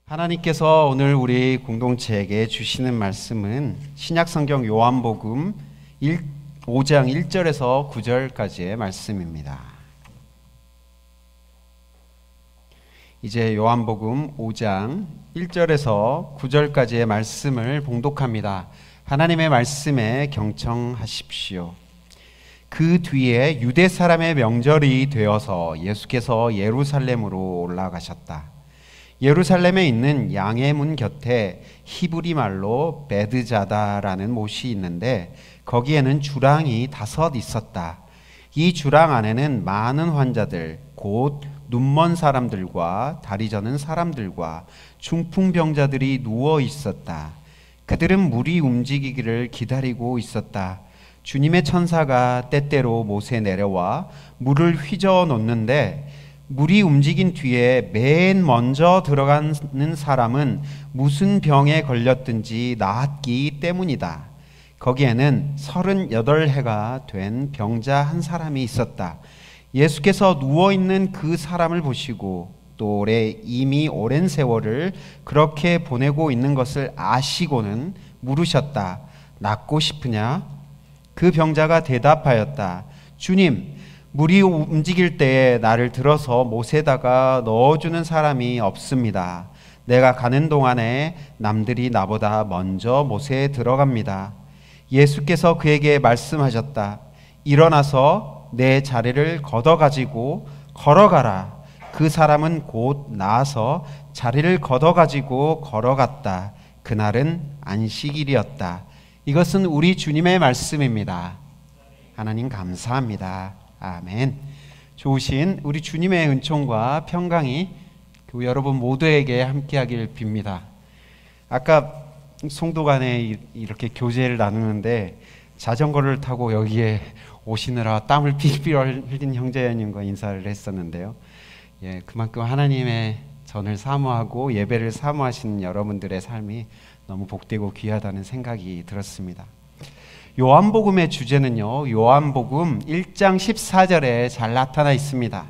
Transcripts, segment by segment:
하나님께서 오늘 우리 공동체에게 주시는 말씀은 신약성경 요한복음 5장 1절에서 9절까지의 말씀입니다. 이제 요한복음 5장 1절에서 9절까지의 말씀을 봉독합니다. 하나님의 말씀에 경청하십시오. 그 뒤에 유대 사람의 명절이 되어서 예수께서 예루살렘으로 올라가셨다. 예루살렘에 있는 양의 문 곁에 히브리 말로 베드자다라는 못이 있는데 거기에는 주랑이 5 있었다. 이 주랑 안에는 많은 환자들, 곧 눈먼 사람들과 다리 저는 사람들과 중풍병자들이 누워 있었다. 그들은 물이 움직이기를 기다리고 있었다. 주님의 천사가 때때로 못에 내려와 물을 휘저어 놓는데 물이 움직인 뒤에 맨 먼저 들어가는 사람은 무슨 병에 걸렸든지 나았기 때문이다. 거기에는 38해가 된 병자 한 사람이 있었다. 예수께서 누워있는 그 사람을 보시고 또 이미 오랜 세월을 그렇게 보내고 있는 것을 아시고는 물으셨다. 낫고 싶으냐? 그 병자가 대답하였다. 주님, 물이 움직일 때에 나를 들어서 못에다가 넣어주는 사람이 없습니다. 내가 가는 동안에 남들이 나보다 먼저 못에 들어갑니다. 예수께서 그에게 말씀하셨다. 일어나서 내 자리를 걷어가지고 걸어가라. 그 사람은 곧 나아서 자리를 걷어가지고 걸어갔다. 그날은 안식일이었다. 이것은 우리 주님의 말씀입니다. 하나님 감사합니다. 아멘. 좋으신 우리 주님의 은총과 평강이 교회 여러분 모두에게 함께하길 빕니다. 아까 송도 간에 이렇게 교제를 나누는데 자전거를 타고 여기에 오시느라 땀을 삐삐 흘린 형제님과 인사를 했었는데요. 그만큼 하나님의 전을 사모하고 예배를 사모하시는 여러분들의 삶이 너무 복되고 귀하다는 생각이 들었습니다. 요한복음의 주제는요, 요한복음 1장 14절에 잘 나타나 있습니다.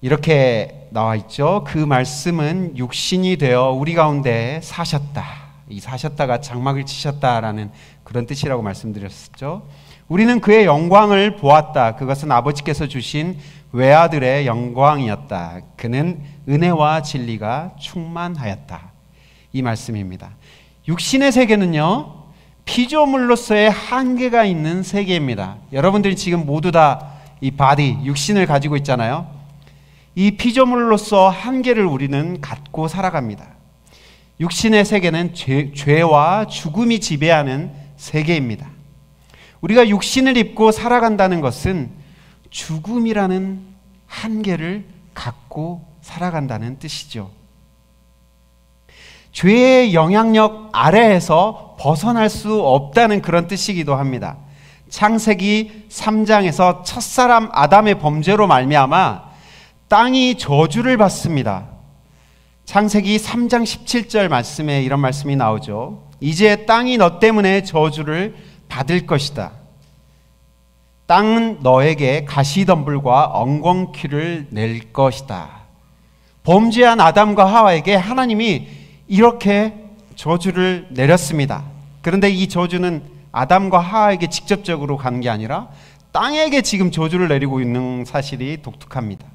이렇게 나와 있죠. 그 말씀은 육신이 되어 우리 가운데 사셨다. 이 사셨다가 장막을 치셨다라는 그런 뜻이라고 말씀드렸었죠. 우리는 그의 영광을 보았다. 그것은 아버지께서 주신 외아들의 영광이었다. 그는 은혜와 진리가 충만하였다. 이 말씀입니다. 육신의 세계는요, 피조물로서의 한계가 있는 세계입니다. 여러분들이 지금 모두 다 이 바디, 육신을 가지고 있잖아요. 이 피조물로서 한계를 우리는 갖고 살아갑니다. 육신의 세계는 죄와 죽음이 지배하는 세계입니다. 우리가 육신을 입고 살아간다는 것은 죽음이라는 한계를 갖고 살아간다는 뜻이죠. 죄의 영향력 아래에서 벗어날 수 없다는 그런 뜻이기도 합니다. 창세기 3장에서 첫사람 아담의 범죄로 말미암아 땅이 저주를 받습니다. 창세기 3장 17절 말씀에 이런 말씀이 나오죠. 이제 땅이 너 때문에 저주를 받을 것이다. 땅은 너에게 가시덤불과 엉겅퀴를 낼 것이다. 범죄한 아담과 하와에게 하나님이 이렇게 저주를 내렸습니다. 그런데 이 저주는 아담과 하와에게 직접적으로 가는 게 아니라 땅에게 지금 저주를 내리고 있는 사실이 독특합니다.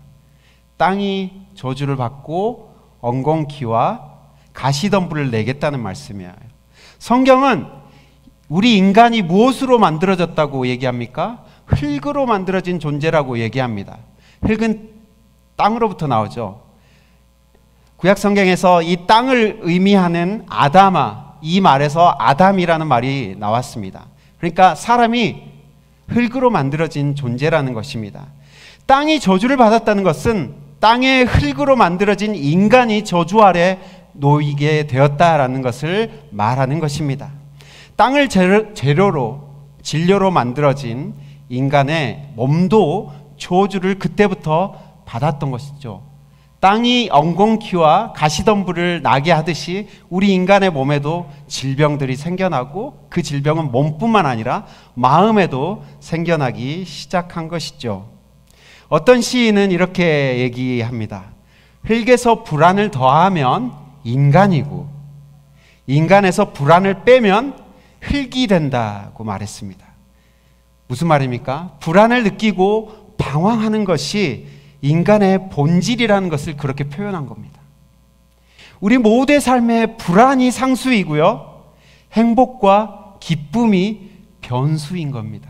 땅이 저주를 받고 엉겅퀴와 가시덤불을 내겠다는 말씀이에요. 성경은 우리 인간이 무엇으로 만들어졌다고 얘기합니까? 흙으로 만들어진 존재라고 얘기합니다. 흙은 땅으로부터 나오죠. 구약 성경에서 이 땅을 의미하는 아담아, 이 말에서 아담이라는 말이 나왔습니다. 그러니까 사람이 흙으로 만들어진 존재라는 것입니다. 땅이 저주를 받았다는 것은 땅의 흙으로 만들어진 인간이 저주 아래 놓이게 되었다라는 것을 말하는 것입니다. 땅을 진료로 만들어진 인간의 몸도 저주를 그때부터 받았던 것이죠. 땅이 엉겅퀴와 가시덤불을 나게 하듯이 우리 인간의 몸에도 질병들이 생겨나고 그 질병은 몸뿐만 아니라 마음에도 생겨나기 시작한 것이죠. 어떤 시인은 이렇게 얘기합니다. 흙에서 불안을 더하면 인간이고 인간에서 불안을 빼면 흙이 된다고 말했습니다. 무슨 말입니까? 불안을 느끼고 방황하는 것이 인간의 본질이라는 것을 그렇게 표현한 겁니다. 우리 모두의 삶에 불안이 상수이고요, 행복과 기쁨이 변수인 겁니다.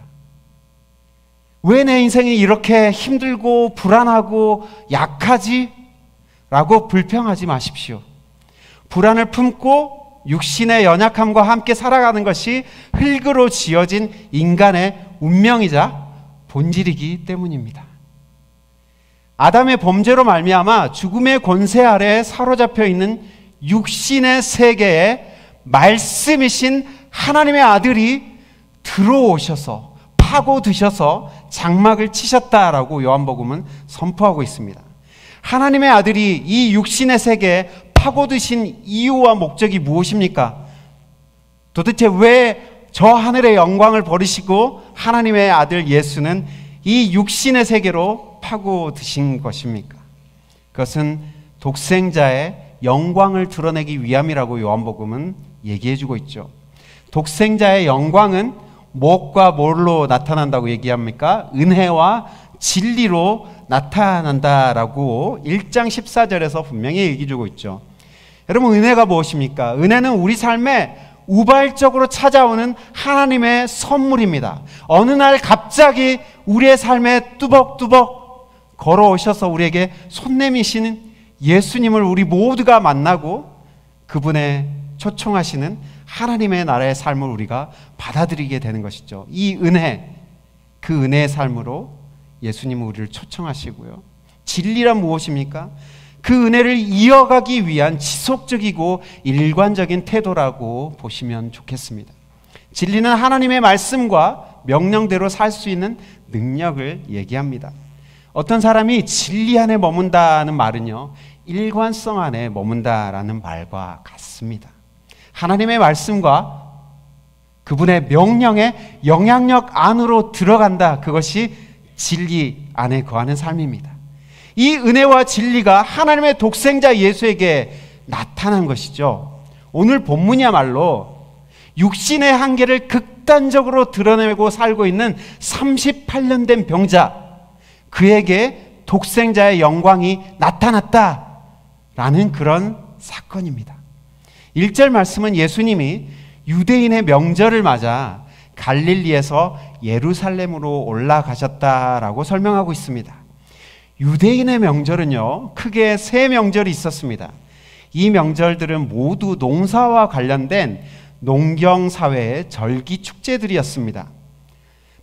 왜 내 인생이 이렇게 힘들고 불안하고 약하지? 라고 불평하지 마십시오. 불안을 품고 육신의 연약함과 함께 살아가는 것이 흙으로 지어진 인간의 운명이자 본질이기 때문입니다. 아담의 범죄로 말미암아 죽음의 권세 아래에 사로잡혀 있는 육신의 세계에 말씀이신 하나님의 아들이 들어오셔서 파고드셔서 장막을 치셨다라고 요한복음은 선포하고 있습니다. 하나님의 아들이 이 육신의 세계에 파고드신 이유와 목적이 무엇입니까? 도대체 왜 저 하늘의 영광을 버리시고 하나님의 아들 예수는 이 육신의 세계로 파고드신 것입니까? 그것은 독생자의 영광을 드러내기 위함이라고 요한복음은 얘기해주고 있죠. 독생자의 영광은 무엇과 뭘로 나타난다고 얘기합니까? 은혜와 진리로 나타난다라고 1장 14절에서 분명히 얘기해주고 있죠. 여러분, 은혜가 무엇입니까? 은혜는 우리 삶에 우발적으로 찾아오는 하나님의 선물입니다. 어느 날 갑자기 우리의 삶에 뚜벅뚜벅 걸어오셔서 우리에게 손 내미시는 예수님을 우리 모두가 만나고 그분의 초청하시는 하나님의 나라의 삶을 우리가 받아들이게 되는 것이죠. 이 은혜, 그 은혜의 삶으로 예수님은 우리를 초청하시고요. 진리란 무엇입니까? 그 은혜를 이어가기 위한 지속적이고 일관적인 태도라고 보시면 좋겠습니다. 진리는 하나님의 말씀과 명령대로 살 수 있는 능력을 얘기합니다. 어떤 사람이 진리 안에 머문다는 말은요, 일관성 안에 머문다라는 말과 같습니다. 하나님의 말씀과 그분의 명령의 영향력 안으로 들어간다. 그것이 진리 안에 거하는 삶입니다. 이 은혜와 진리가 하나님의 독생자 예수에게 나타난 것이죠. 오늘 본문이야말로 육신의 한계를 극단적으로 드러내고 살고 있는 38년 된 병자, 그에게 독생자의 영광이 나타났다라는 그런 사건입니다. 1절 말씀은 예수님이 유대인의 명절을 맞아 갈릴리에서 예루살렘으로 올라가셨다라고 설명하고 있습니다. 유대인의 명절은요, 크게 세 명절이 있었습니다. 이 명절들은 모두 농사와 관련된 농경사회의 절기 축제들이었습니다.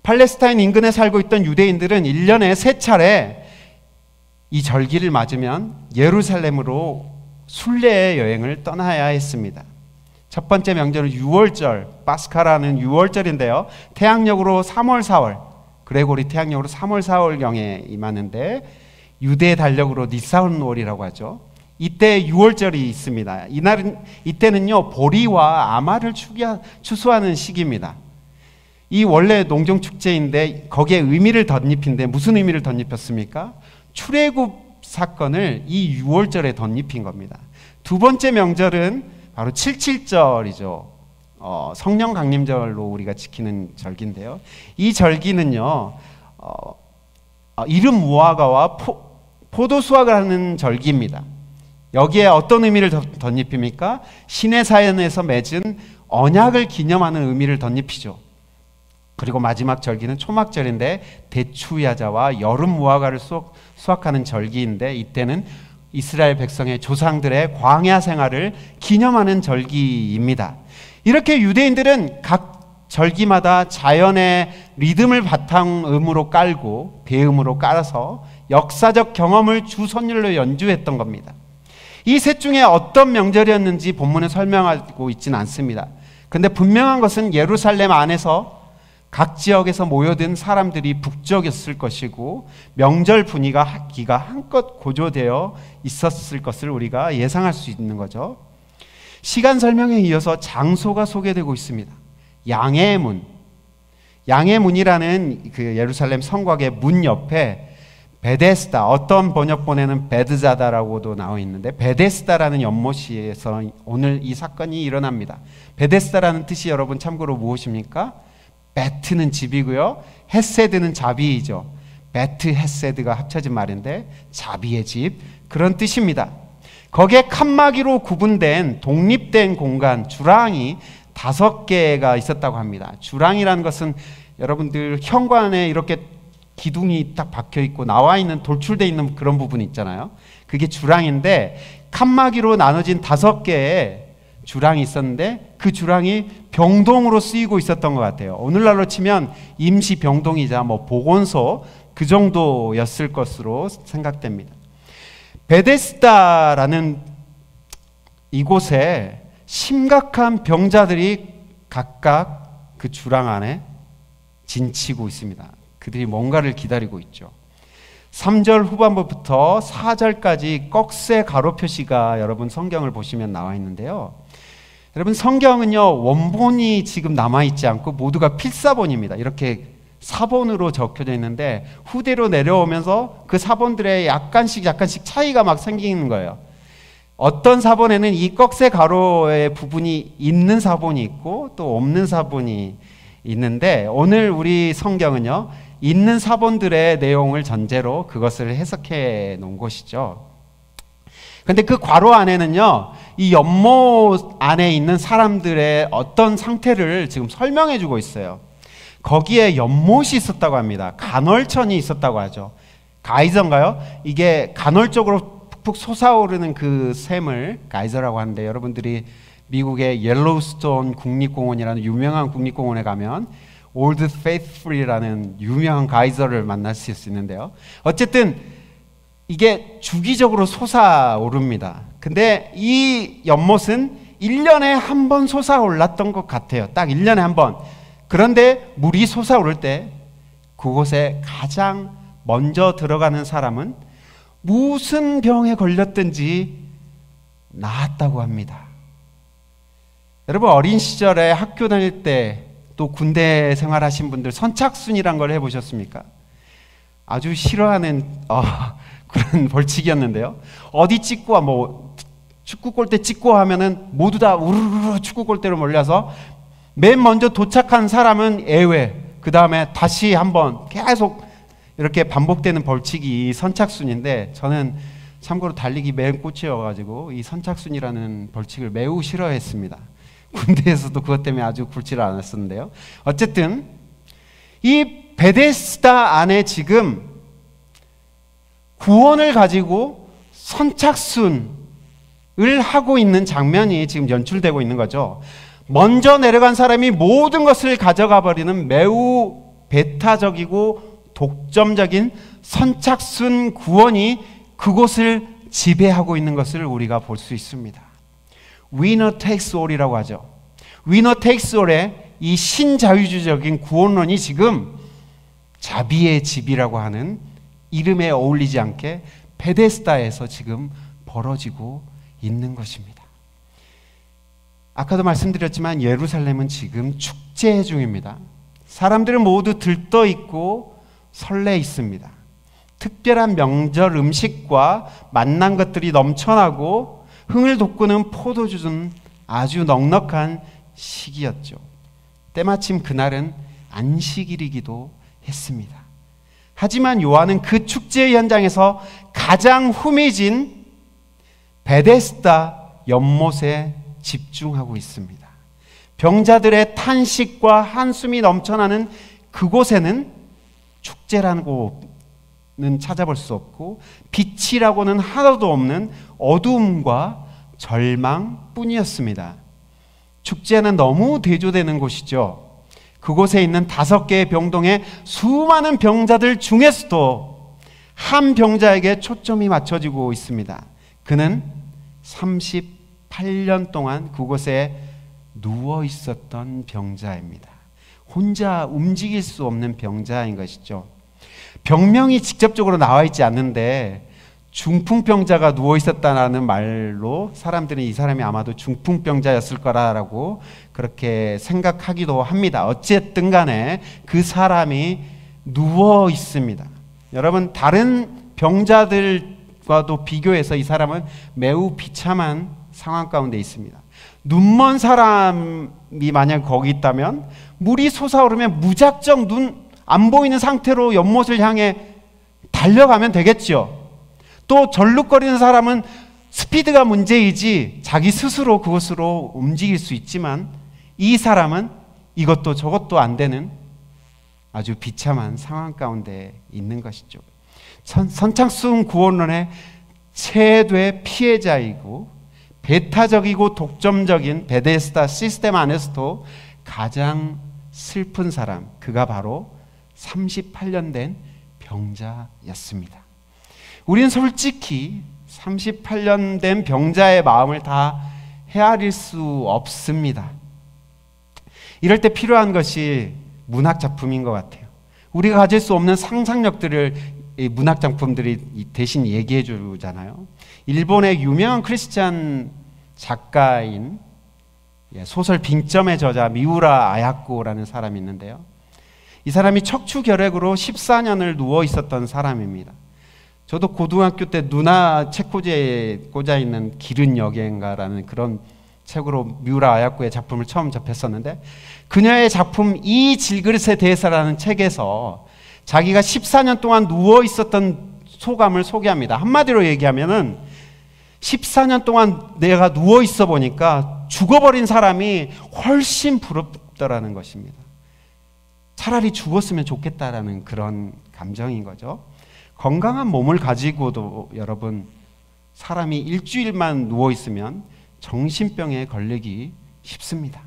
팔레스타인 인근에 살고 있던 유대인들은 1년에 3차례 이 절기를 맞으면 예루살렘으로 순례의 여행을 떠나야 했습니다. 첫 번째 명절은 6월절, 파스카라는 6월절인데요. 태양력으로 3월, 4월, 그레고리 태양력으로 3월, 4월경에 임하는데 유대 달력으로 니산월이라고 하죠. 이때 6월절이 있습니다. 이때는요, 보리와 아마를 추수하는 시기입니다. 이 원래 농경축제인데 거기에 의미를 덧입힌데 무슨 의미를 덧입혔습니까? 출애굽 사건을 이 6월절에 덧입힌 겁니다. 두 번째 명절은 바로 7.7절이죠. 성령 강림절로 우리가 지키는 절기인데요. 이 절기는요, 이름 무화과와 포도 수확을 하는 절기입니다. 여기에 어떤 의미를 덧입힙니까? 신의 사연에서 맺은 언약을 기념하는 의미를 덧입히죠. 그리고 마지막 절기는 초막절인데 대추야자와 여름 무화과를 수확하는 절기인데 이때는 이스라엘 백성의 조상들의 광야 생활을 기념하는 절기입니다. 이렇게 유대인들은 각 절기마다 자연의 리듬을 바탕음으로 깔고 배음으로 깔아서 역사적 경험을 주선율로 연주했던 겁니다. 이 셋 중에 어떤 명절이었는지 본문에 설명하고 있지는 않습니다. 그런데 분명한 것은 예루살렘 안에서 각 지역에서 모여든 사람들이 북적였을 것이고 명절 분위기가 한껏 고조되어 있었을 것을 우리가 예상할 수 있는 거죠. 시간 설명에 이어서 장소가 소개되고 있습니다. 양의 문, 양의 문이라는 그 예루살렘 성곽의 문 옆에 베데스다, 어떤 번역본에는 베드자다라고도 나와 있는데 베데스다라는 연못시에서 오늘 이 사건이 일어납니다. 베데스다라는 뜻이 여러분 참고로 무엇입니까? 베트는 집이고요, 헤세드는 자비이죠. 베트 헤세드가 합쳐진 말인데 자비의 집, 그런 뜻입니다. 거기에 칸막이로 구분된 독립된 공간, 주랑이 5개가 있었다고 합니다. 주랑이라는 것은 여러분들 현관에 이렇게 기둥이 딱 박혀 있고 나와 있는, 돌출되어 있는 그런 부분이 있잖아요. 그게 주랑인데 칸막이로 나눠진 5개의 주랑이 있었는데 그 주랑이 병동으로 쓰이고 있었던 것 같아요. 오늘날로 치면 임시 병동이자 뭐 보건소 그 정도였을 것으로 생각됩니다. 베데스다라는 이곳에 심각한 병자들이 각각 그 주랑 안에 진치고 있습니다. 그들이 뭔가를 기다리고 있죠. 3절 후반부부터 4절까지 꺽쇠 가로 표시가 여러분 성경을 보시면 나와 있는데요. 여러분 성경은요, 원본이 지금 남아있지 않고 모두가 필사본입니다. 이렇게 사본으로 적혀져 있는데 후대로 내려오면서 그 사본들의 약간씩 차이가 막 생기는 거예요. 어떤 사본에는 이 꺽쇠 가로의 부분이 있는 사본이 있고 또 없는 사본이 있는데 오늘 우리 성경은요, 있는 사본들의 내용을 전제로 그것을 해석해 놓은 것이죠. 근데 그 괄호 안에는요, 이 연못 안에 있는 사람들의 어떤 상태를 지금 설명해 주고 있어요. 거기에 연못이 있었다고 합니다. 간헐천이 있었다고 하죠. 가이저인가요? 이게 간헐적으로 푹푹 솟아오르는 그 샘을 가이저라고 하는데, 여러분들이 미국의 옐로우스톤 국립공원이라는 유명한 국립공원에 가면 올드 페이스풀이라는 유명한 가이저를 만날 수 있는데요. 어쨌든 이게 주기적으로 솟아오릅니다. 근데 이 연못은 1년에 한 번 솟아올랐던 것 같아요. 딱 1년에 한 번. 그런데 물이 솟아오를 때 그곳에 가장 먼저 들어가는 사람은 무슨 병에 걸렸든지 나았다고 합니다. 여러분 어린 시절에 학교 다닐 때 또 군대 생활하신 분들 선착순이란 걸 해보셨습니까? 아주 싫어하는 그런 벌칙이었는데요. 어디 찍고 와, 뭐 축구 골대 찍고 하면은 모두 다 우르르 축구 골대로 몰려서 맨 먼저 도착한 사람은 예외, 그 다음에 다시 한번 계속 이렇게 반복되는 벌칙이 선착순인데, 저는 참고로 달리기 맨 꽃이어가지고 이 선착순이라는 벌칙을 매우 싫어했습니다. 군대에서도 그것 때문에 아주 굴지를 않았었는데요. 어쨌든 이 베데스다 안에 지금 구원을 가지고 선착순을 하고 있는 장면이 지금 연출되고 있는 거죠. 먼저 내려간 사람이 모든 것을 가져가 버리는 매우 배타적이고 독점적인 선착순 구원이 그곳을 지배하고 있는 것을 우리가 볼 수 있습니다. Winner takes all이라고 하죠. Winner takes all의 이 신자유주의적인 구원론이 지금 자비의 집이라고 하는 이름에 어울리지 않게 베데스다에서 지금 벌어지고 있는 것입니다. 아까도 말씀드렸지만 예루살렘은 지금 축제 중입니다. 사람들은 모두 들떠 있고 설레 있습니다. 특별한 명절 음식과 맛난 것들이 넘쳐나고 흥을 돋구는 포도주는 아주 넉넉한 시기였죠. 때마침 그날은 안식일이기도 했습니다. 하지만 요한은 그 축제 현장에서 가장 후미진 베데스다 연못에 집중하고 있습니다. 병자들의 탄식과 한숨이 넘쳐나는 그곳에는 축제라는 곳은 찾아볼 수 없고 빛이라고는 하나도 없는 어두움과 절망뿐이었습니다. 축제는 너무 대조되는 곳이죠. 그곳에 있는 5개의 병동에 수많은 병자들 중에서도 한 병자에게 초점이 맞춰지고 있습니다. 그는 38년 동안 그곳에 누워 있었던 병자입니다. 혼자 움직일 수 없는 병자인 것이죠. 병명이 직접적으로 나와 있지 않는데 중풍병자가 누워 있었다는 말로 사람들은 이 사람이 아마도 중풍병자였을 거라고 그렇게 생각하기도 합니다. 어쨌든 간에 그 사람이 누워 있습니다. 여러분, 다른 병자들과도 비교해서 이 사람은 매우 비참한 상황 가운데 있습니다. 눈먼 사람이 만약 거기 있다면 물이 솟아오르면 무작정 눈 안 보이는 상태로 연못을 향해 달려가면 되겠죠. 또 절룩거리는 사람은 스피드가 문제이지 자기 스스로 그곳으로 움직일 수 있지만, 이 사람은 이것도 저것도 안 되는 아주 비참한 상황 가운데 있는 것이죠. 선착순 구원론의 최대 피해자이고 배타적이고 독점적인 베데스다 시스템 안에서도 가장 슬픈 사람, 그가 바로 38년 된 병자였습니다. 우리는 솔직히 38년 된 병자의 마음을 다 헤아릴 수 없습니다. 이럴 때 필요한 것이 문학 작품인 것 같아요. 우리가 가질 수 없는 상상력들을 문학 작품들이 대신 얘기해 주잖아요. 일본의 유명한 크리스찬 작가인 소설 빙점의 저자 미우라 아야코라는 사람이 있는데요. 이 사람이 척추결핵으로 14년을 누워 있었던 사람입니다. 저도 고등학교 때 누나 책꽂이에 꽂아 있는 길은 여행가라는 그런 책으로 미우라 아야코의 작품을 처음 접했었는데, 그녀의 작품 이 질그릇에 대해서라는 책에서 자기가 14년 동안 누워 있었던 소감을 소개합니다. 한마디로 얘기하면은 14년 동안 내가 누워 있어 보니까 죽어버린 사람이 훨씬 부럽더라는 것입니다. 차라리 죽었으면 좋겠다라는 그런 감정인 거죠. 건강한 몸을 가지고도 여러분, 사람이 일주일만 누워 있으면 정신병에 걸리기 쉽습니다.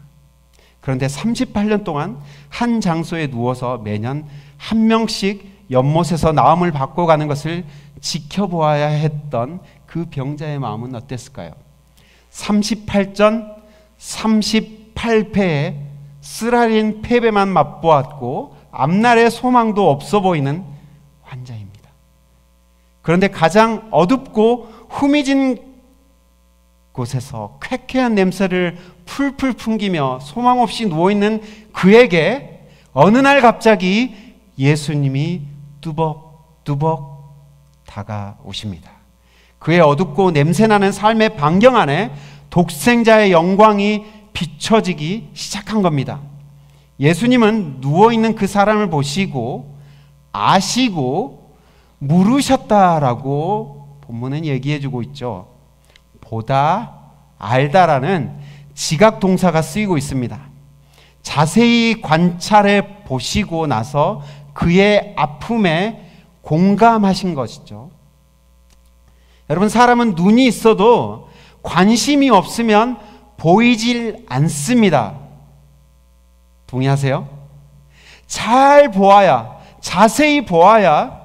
그런데 38년 동안 한 장소에 누워서 매년 한 명씩 연못에서 나음을 받고 가는 것을 지켜보아야 했던 그 병자의 마음은 어땠을까요? 38전 38패에 쓰라린 패배만 맛보았고 앞날의 소망도 없어 보이는 환자입니다. 그런데 가장 어둡고 후미진 곳에서 쾌쾌한 냄새를 풀풀 풍기며 소망 없이 누워있는 그에게 어느 날 갑자기 예수님이 뚜벅뚜벅 다가오십니다. 그의 어둡고 냄새나는 삶의 반경 안에 독생자의 영광이 비춰지기 시작한 겁니다. 예수님은 누워있는 그 사람을 보시고 아시고 물으셨다라고 본문은 얘기해주고 있죠. 보다, 알다라는 지각 동사가 쓰이고 있습니다. 자세히 관찰해 보시고 나서 그의 아픔에 공감하신 것이죠. 여러분, 사람은 눈이 있어도 관심이 없으면 보이질 않습니다. 동의하세요? 잘 보아야, 자세히 보아야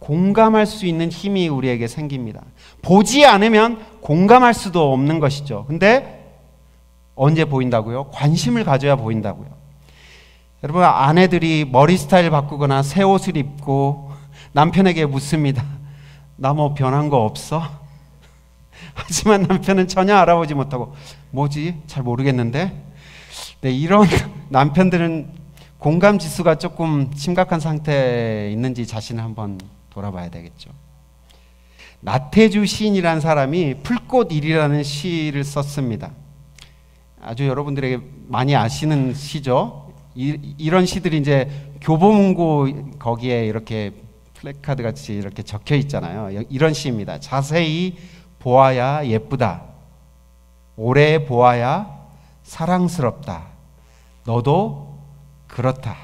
공감할 수 있는 힘이 우리에게 생깁니다. 보지 않으면 공감할 수도 없는 것이죠. 근데 언제 보인다고요? 관심을 가져야 보인다고요. 여러분, 아내들이 머리 스타일 바꾸거나 새 옷을 입고 남편에게 묻습니다. 나 뭐 변한 거 없어? 하지만 남편은 전혀 알아보지 못하고 뭐지? 잘 모르겠는데? 네, 이런 남편들은 공감 지수가 조금 심각한 상태에 있는지 자신을 한번 돌아봐야 되겠죠. 나태주 시인이라는 사람이 풀꽃일이라는 시를 썼습니다. 아주 여러분들에게 많이 아시는 시죠. 이런 시들이 이제 교보문고 거기에 이렇게 플래카드 같이 이렇게 적혀 있잖아요. 이런 시입니다. 자세히 보아야 예쁘다. 오래 보아야 사랑스럽다. 너도 그렇다.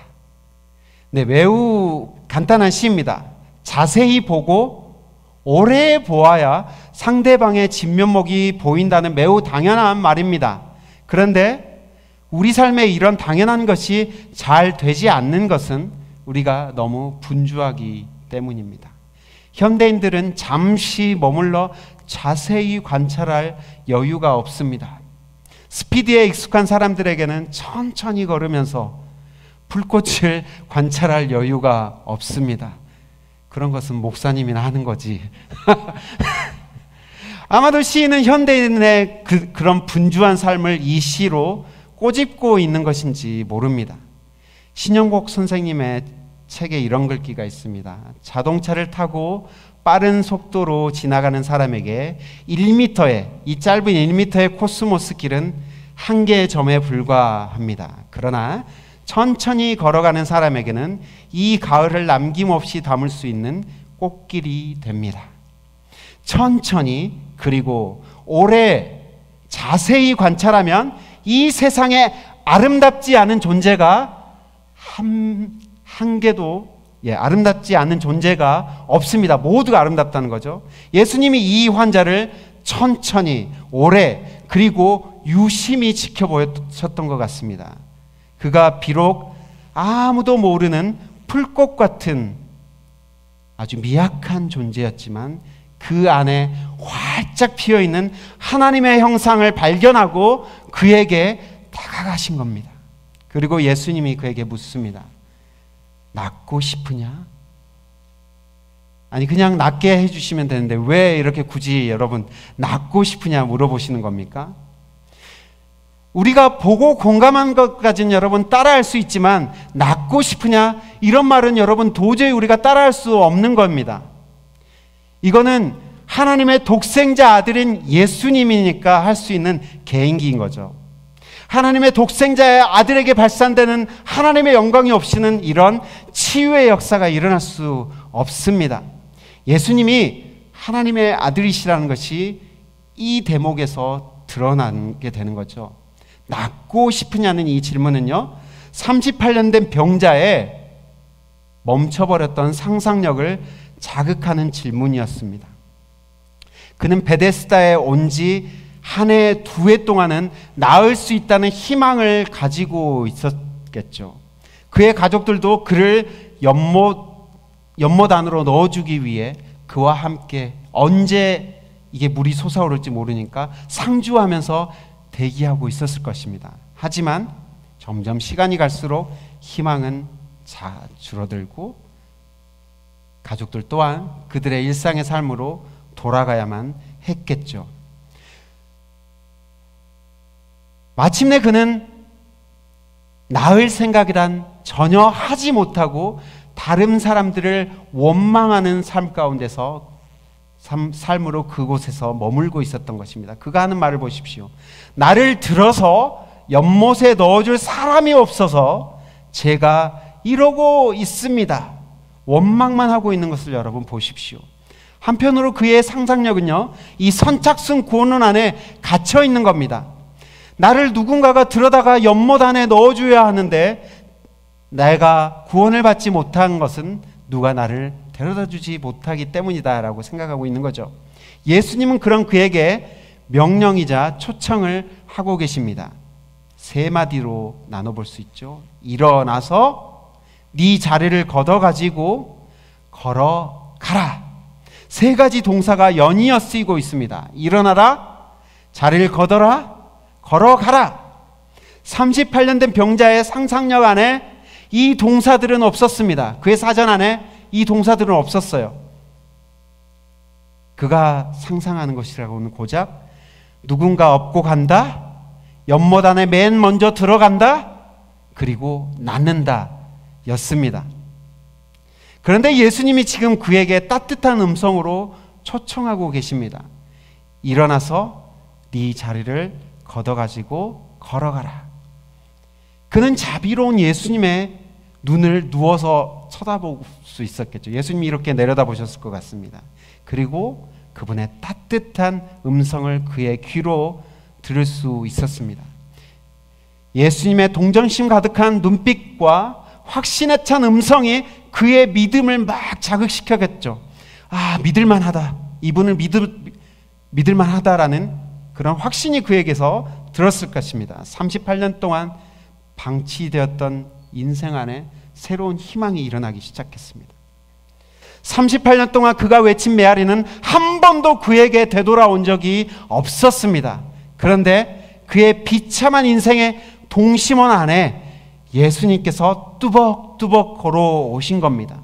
네, 매우 간단한 시입니다. 자세히 보고 오래 보아야 상대방의 진면목이 보인다는 매우 당연한 말입니다. 그런데 우리 삶에 이런 당연한 것이 잘 되지 않는 것은 우리가 너무 분주하기 때문입니다. 현대인들은 잠시 머물러 자세히 관찰할 여유가 없습니다. 스피드에 익숙한 사람들에게는 천천히 걸으면서 불꽃을 관찰할 여유가 없습니다. 그런 것은 목사님이나 하는 거지. 아마도 시인은 현대인의 그런 분주한 삶을 이 시로 꼬집고 있는 것인지 모릅니다. 신영복 선생님의 책에 이런 글귀가 있습니다. 자동차를 타고 빠른 속도로 지나가는 사람에게 1m의, 이 짧은 1m의 코스모스 길은 한 개의 점에 불과합니다. 그러나 천천히 걸어가는 사람에게는 이 가을을 남김없이 담을 수 있는 꽃길이 됩니다. 천천히 그리고 오래 자세히 관찰하면 이 세상에 아름답지 않은 존재가 한 개도 아름답지 않은 존재가 없습니다. 모두가 아름답다는 거죠. 예수님이 이 환자를 천천히 오래 그리고 유심히 지켜보셨던 것 같습니다. 그가 비록 아무도 모르는 풀꽃 같은 아주 미약한 존재였지만 그 안에 활짝 피어있는 하나님의 형상을 발견하고 그에게 다가가신 겁니다. 그리고 예수님이 그에게 묻습니다. 낫고 싶으냐? 아니 그냥 낫게 해주시면 되는데 왜 이렇게 굳이 여러분 낫고 싶으냐 물어보시는 겁니까? 우리가 보고 공감한 것까지는 여러분 따라할 수 있지만 낫고 싶으냐? 이런 말은 여러분 도저히 우리가 따라할 수 없는 겁니다. 이거는 하나님의 독생자 아들인 예수님이니까 할 수 있는 개인기인 거죠. 하나님의 독생자의 아들에게 발산되는 하나님의 영광이 없이는 이런 치유의 역사가 일어날 수 없습니다. 예수님이 하나님의 아들이시라는 것이 이 대목에서 드러나게 되는 거죠. 낫고 싶으냐는 이 질문은요, 38년 된 병자의 멈춰버렸던 상상력을 자극하는 질문이었습니다. 그는 베데스다에 온 지 한 해, 두 해 동안은 나을 수 있다는 희망을 가지고 있었겠죠. 그의 가족들도 그를 연못 안으로 넣어주기 위해 그와 함께 언제 이게 물이 솟아오를지 모르니까 상주하면서 대기하고 있었을 것입니다. 하지만 점점 시간이 갈수록 희망은 줄어들고 가족들 또한 그들의 일상의 삶으로 돌아가야만 했겠죠. 마침내 그는 나을 생각이란 전혀 하지 못하고 다른 사람들을 원망하는 삶 가운데서 삶으로 그곳에서 머물고 있었던 것입니다. 그가 하는 말을 보십시오. 나를 들어서 연못에 넣어줄 사람이 없어서 제가 이러고 있습니다. 원망만 하고 있는 것을 여러분 보십시오. 한편으로 그의 상상력은요, 이 선착순 구원론 안에 갇혀 있는 겁니다. 나를 누군가가 들여다가 연못 안에 넣어줘야 하는데 내가 구원을 받지 못한 것은 누가 나를 데려다 주지 못하기 때문이다라고 생각하고 있는 거죠. 예수님은 그런 그에게 명령이자 초청을 하고 계십니다. 세 마디로 나눠볼 수 있죠. 일어나서 네 자리를 걷어가지고 걸어가라. 세 가지 동사가 연이어 쓰이고 있습니다. 일어나라, 자리를 걷어라, 걸어가라. 38년 된 병자의 상상력 안에 이 동사들은 없었습니다. 그의 사전 안에 이 동사들은 없었어요. 그가 상상하는 것이라고는 고작 누군가 업고 간다, 연못 안에 맨 먼저 들어간다, 그리고 낫는다 였습니다. 그런데 예수님이 지금 그에게 따뜻한 음성으로 초청하고 계십니다. 일어나서 네 자리를 걷어가지고 걸어가라. 그는 자비로운 예수님의 눈을 누워서 쳐다볼 수 있었겠죠. 예수님이 이렇게 내려다보셨을 것 같습니다. 그리고 그분의 따뜻한 음성을 그의 귀로 들을 수 있었습니다. 예수님의 동정심 가득한 눈빛과 확신에 찬 음성이 그의 믿음을 막 자극시켰겠죠. 아, 믿을만하다. 이분을 믿을만하다라는 그런 확신이 그에게서 들었을 것입니다. 38년 동안 방치되었던 인생 안에 새로운 희망이 일어나기 시작했습니다. 38년 동안 그가 외친 메아리는 한 번도 그에게 되돌아온 적이 없었습니다. 그런데 그의 비참한 인생의 동심원 안에 예수님께서 뚜벅뚜벅 걸어오신 겁니다.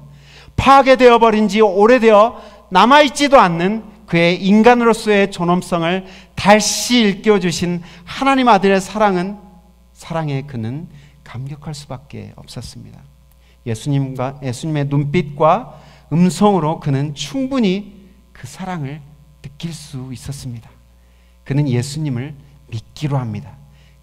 파괴되어 버린 지 오래되어 남아있지도 않는 그의 인간으로서의 존엄성을 다시 일깨워주신 하나님 아들의 사랑에 그는 감격할 수밖에 없었습니다. 예수님의 눈빛과 음성으로 그는 충분히 그 사랑을 느낄 수 있었습니다. 그는 예수님을 믿기로 합니다.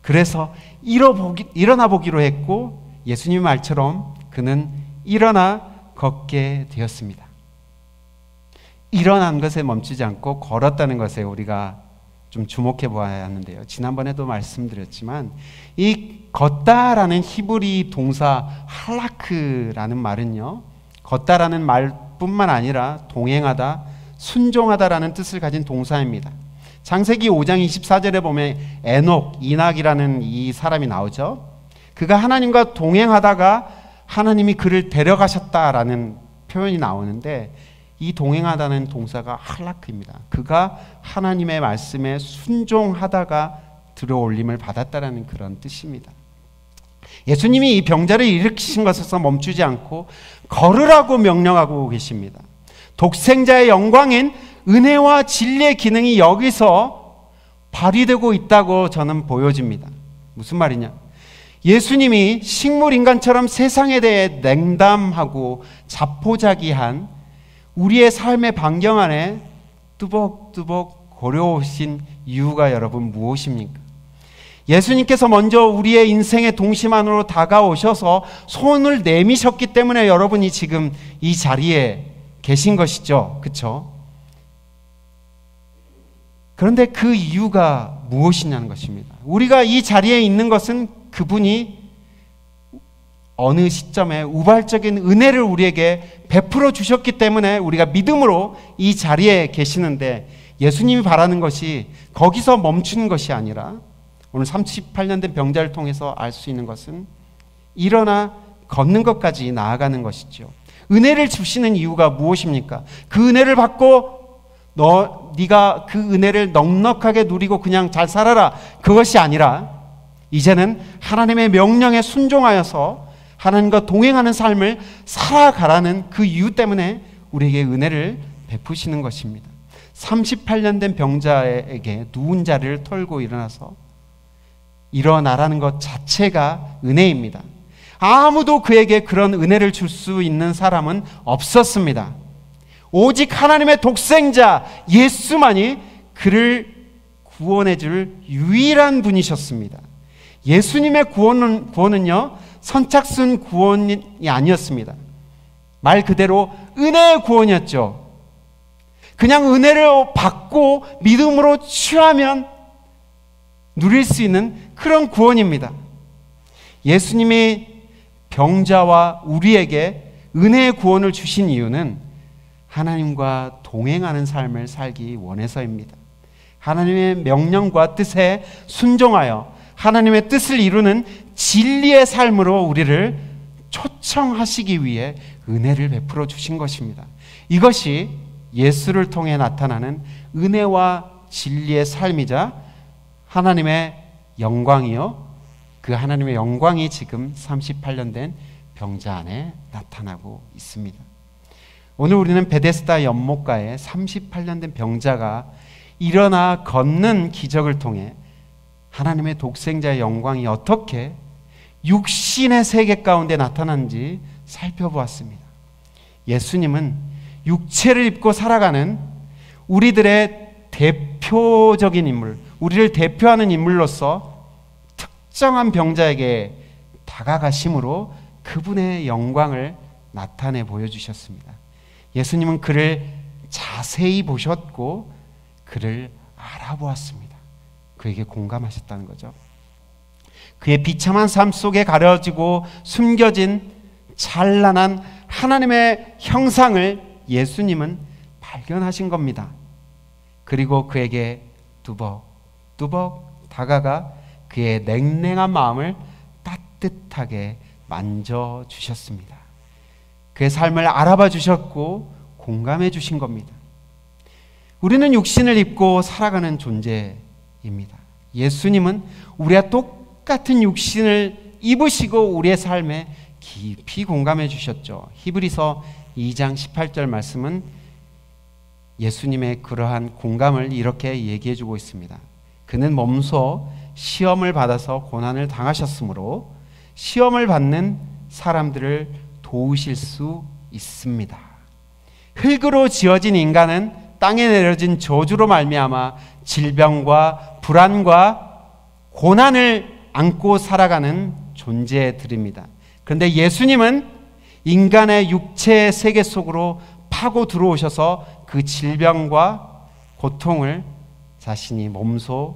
그래서 일어나 보기로 했고 예수님 말처럼 그는 일어나 걷게 되었습니다. 일어난 것에 멈추지 않고 걸었다는 것에 우리가 좀 주목해 보아야 하는데요. 지난번에도 말씀드렸지만 이 걷다라는 히브리 동사 할라크라는 말은요, 걷다라는 말뿐만 아니라 동행하다, 순종하다라는 뜻을 가진 동사입니다. 창세기 5장 24절에 보면 이낙이라는 이 사람이 나오죠. 그가 하나님과 동행하다가 하나님이 그를 데려가셨다라는 표현이 나오는데 이 동행하다는 동사가 할라크입니다. 그가 하나님의 말씀에 순종하다가 들어올림을 받았다라는 그런 뜻입니다. 예수님이 이 병자를 일으키신 것에서 멈추지 않고 걸으라고 명령하고 계십니다. 독생자의 영광인 은혜와 진리의 기능이 여기서 발휘되고 있다고 저는 보여집니다. 무슨 말이냐? 예수님이 식물인간처럼 세상에 대해 냉담하고 자포자기한 우리의 삶의 반경 안에 뚜벅뚜벅 고려오신 이유가 여러분 무엇입니까? 예수님께서 먼저 우리의 인생의 동심 안으로 다가오셔서 손을 내미셨기 때문에 여러분이 지금 이 자리에 계신 것이죠. 그렇죠? 그런데 그 이유가 무엇이냐는 것입니다. 우리가 이 자리에 있는 것은 그분이 어느 시점에 우발적인 은혜를 우리에게 베풀어 주셨기 때문에 우리가 믿음으로 이 자리에 계시는데, 예수님이 바라는 것이 거기서 멈추는 것이 아니라 오늘 38년 된 병자를 통해서 알 수 있는 것은 일어나 걷는 것까지 나아가는 것이죠. 은혜를 주시는 이유가 무엇입니까? 그 은혜를 받고 네가 그 은혜를 넉넉하게 누리고 그냥 잘 살아라, 그것이 아니라 이제는 하나님의 명령에 순종하여서 하나님과 동행하는 삶을 살아가라는 그 이유 때문에 우리에게 은혜를 베푸시는 것입니다. 38년 된 병자에게 누운 자리를 털고 일어나서 일어나라는 것 자체가 은혜입니다. 아무도 그에게 그런 은혜를 줄 수 있는 사람은 없었습니다. 오직 하나님의 독생자 예수만이 그를 구원해 줄 유일한 분이셨습니다. 예수님의 구원은요, 선착순 구원이 아니었습니다. 말 그대로 은혜의 구원이었죠. 그냥 은혜를 받고 믿음으로 취하면 누릴 수 있는 그런 구원입니다. 예수님이 병자와 우리에게 은혜의 구원을 주신 이유는 하나님과 동행하는 삶을 살기 원해서입니다. 하나님의 명령과 뜻에 순종하여 하나님의 뜻을 이루는 진리의 삶으로 우리를 초청하시기 위해 은혜를 베풀어 주신 것입니다. 이것이 예수를 통해 나타나는 은혜와 진리의 삶이자 하나님의 영광이요, 그 하나님의 영광이 지금 38년 된 병자 안에 나타나고 있습니다. 오늘 우리는 베데스다 연못가에 38년 된 병자가 일어나 걷는 기적을 통해 하나님의 독생자의 영광이 어떻게 육신의 세계 가운데 나타난지 살펴보았습니다. 예수님은 육체를 입고 살아가는 우리들의 대표적인 인물, 우리를 대표하는 인물로서 특정한 병자에게 다가가심으로 그분의 영광을 나타내 보여주셨습니다. 예수님은 그를 자세히 보셨고 그를 알아보았습니다. 그에게 공감하셨다는 거죠. 그의 비참한 삶 속에 가려지고 숨겨진 찬란한 하나님의 형상을 예수님은 발견하신 겁니다. 그리고 그에게 뚜벅뚜벅 다가가 그의 냉랭한 마음을 따뜻하게 만져주셨습니다. 그의 삶을 알아봐 주셨고 공감해 주신 겁니다. 우리는 육신을 입고 살아가는 존재입니다. 예수님은 우리와 똑같은 육신을 입으시고 우리의 삶에 깊이 공감해 주셨죠. 히브리서 2장 18절 말씀은 예수님의 그러한 공감을 이렇게 얘기해 주고 있습니다. 그는 몸소 시험을 받아서 고난을 당하셨으므로 시험을 받는 사람들을 도우실 수 있습니다. 흙으로 지어진 인간은 땅에 내려진 저주로 말미암아 질병과 불안과 고난을 안고 살아가는 존재들입니다. 그런데 예수님은 인간의 육체의 세계 속으로 파고 들어오셔서 그 질병과 고통을 자신이 몸소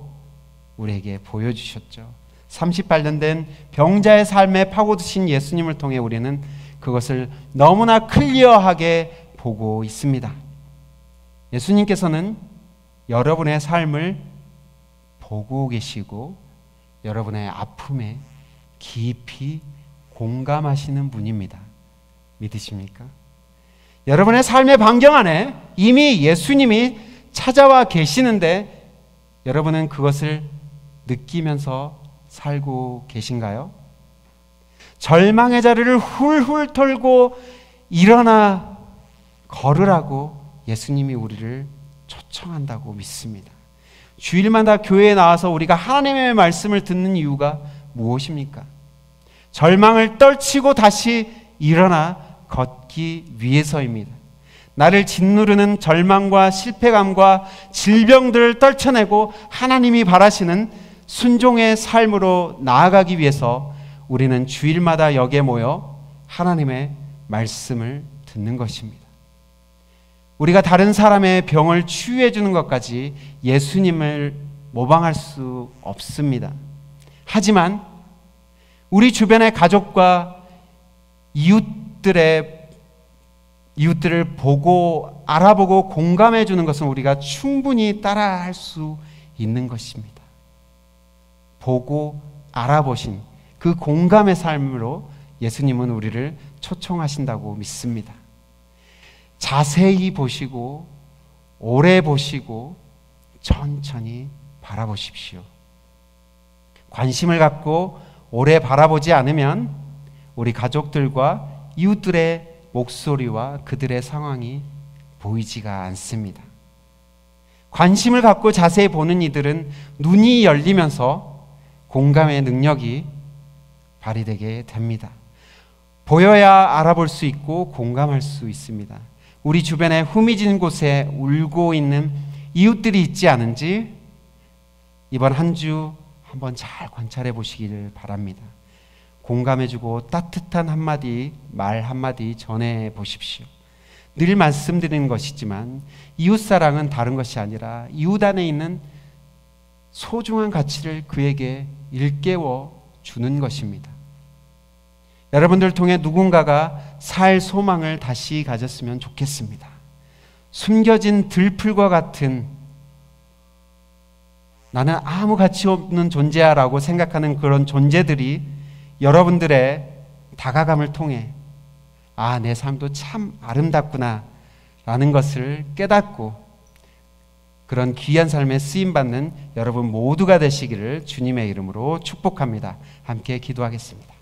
우리에게 보여주셨죠. 38년 된 병자의 삶에 파고드신 예수님을 통해 우리는 그것을 너무나 클리어하게 보고 있습니다. 예수님께서는 여러분의 삶을 보고 계시고 여러분의 아픔에 깊이 공감하시는 분입니다. 믿으십니까? 여러분의 삶의 반경 안에 이미 예수님이 찾아와 계시는데 여러분은 그것을 느끼면서 살고 계신가요? 절망의 자리를 훌훌 털고 일어나 걸으라고 예수님이 우리를 초청한다고 믿습니다. 주일마다 교회에 나와서 우리가 하나님의 말씀을 듣는 이유가 무엇입니까? 절망을 떨치고 다시 일어나 걷기 위해서입니다. 나를 짓누르는 절망과 실패감과 질병들을 떨쳐내고 하나님이 바라시는 순종의 삶으로 나아가기 위해서 우리는 주일마다 여기에 모여 하나님의 말씀을 듣는 것입니다. 우리가 다른 사람의 병을 치유해 주는 것까지 예수님을 모방할 수 없습니다. 하지만 우리 주변의 가족과 이웃들을 보고 알아보고 공감해 주는 것은 우리가 충분히 따라할 수 있는 것입니다. 보고 알아보신 그 공감의 삶으로 예수님은 우리를 초청하신다고 믿습니다. 자세히 보시고 오래 보시고 천천히 바라보십시오. 관심을 갖고 오래 바라보지 않으면 우리 가족들과 이웃들의 목소리와 그들의 상황이 보이지가 않습니다. 관심을 갖고 자세히 보는 이들은 눈이 열리면서 공감의 능력이 발휘되게 됩니다. 보여야 알아볼 수 있고 공감할 수 있습니다. 우리 주변에 후미진 곳에 울고 있는 이웃들이 있지 않은지 이번 한 주 한번 잘 관찰해 보시기를 바랍니다. 공감해주고 따뜻한 말 한마디 전해 보십시오. 늘 말씀드리는 것이지만 이웃사랑은 다른 것이 아니라 이웃 안에 있는 소중한 가치를 그에게 일깨워 주는 것입니다. 여러분들 통해 누군가가 살 소망을 다시 가졌으면 좋겠습니다. 숨겨진 들풀과 같은 나는 아무 가치 없는 존재야 라고 생각하는 그런 존재들이 여러분들의 다가감을 통해 아, 내 삶도 참 아름답구나 라는 것을 깨닫고 그런 귀한 삶에 쓰임받는 여러분 모두가 되시기를 주님의 이름으로 축복합니다. 함께 기도하겠습니다.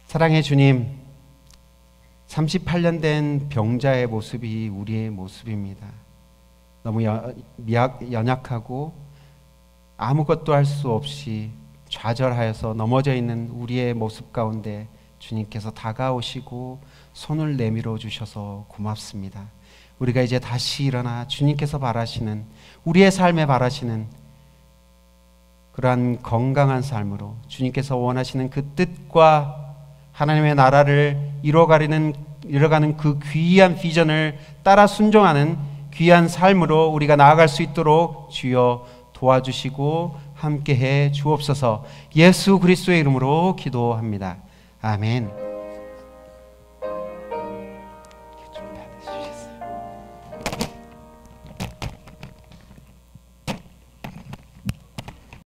사랑의 주님, 38년 된 병자의 모습이 우리의 모습입니다. 너무 연약하고 아무것도 할 수 없이 좌절하여서 넘어져 있는 우리의 모습 가운데 주님께서 다가오시고 손을 내밀어 주셔서 고맙습니다. 우리가 이제 다시 일어나 주님께서 바라시는 우리의 삶에 바라시는 그러한 건강한 삶으로 주님께서 원하시는 그 뜻과 하나님의 나라를 이뤄가는 그 귀한 비전을 따라 순종하는 귀한 삶으로 우리가 나아갈 수 있도록 주여 도와주시고 함께해 주옵소서. 예수 그리스도의 이름으로 기도합니다. 아멘.